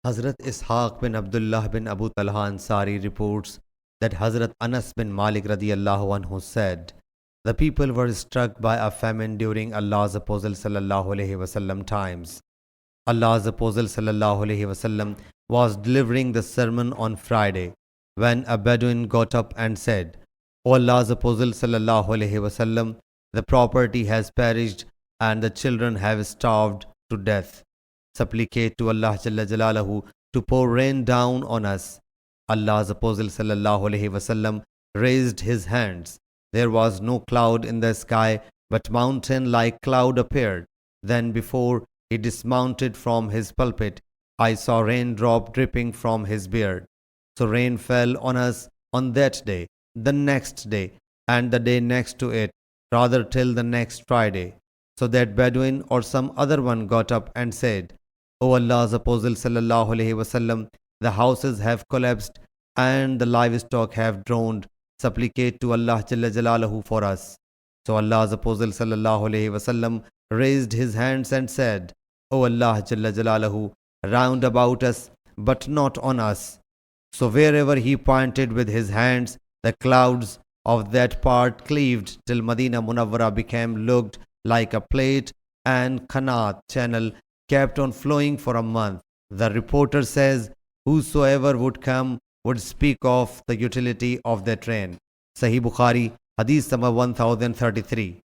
Hazrat Ishaq bin Abdullah bin Abu Talha Ansari reports that Hazrat Anas bin Malik radiyallahu anhu said, the people were struck by a famine during Allah's Apostle sallallahu alaihi wasallam times. Allah's Apostle sallallahu alaihi wasallam was delivering the sermon on Friday when a Bedouin got up and said, O Allah's Apostle sallallahu alaihi wasallam, the property has perished and the children have starved to death. Supplicate to Allah Jalla Jalaluhu to pour rain down on us. Allah's Apostle sallallahu alaihi wasallam raised his hands. There was no cloud in the sky, but mountain-like cloud appeared. Then before he dismounted from his pulpit, I saw raindrop dripping from his beard. So rain fell on us on that day, the next day, and the day next to it, rather till the next Friday. So that Bedouin or some other one got up and said, O Allah's Apostle sallallahu alaihi wasallam, the houses have collapsed and the livestock have drowned. Supplicate to Allah Jalla Jalaluhu for us. So Allah's Apostle sallallahu alaihi wasallam raised his hands and said, O Allah Jalla Jalaluhu, round about us, but not on us. So wherever he pointed with his hands, the clouds of that part cleaved till Medina Munawwara became looked like a plate, and Qanat channel kept on flowing for a month. The reporter says, whosoever would come would speak of the utility of that rain. Sahih Bukhari, Hadith number 1033.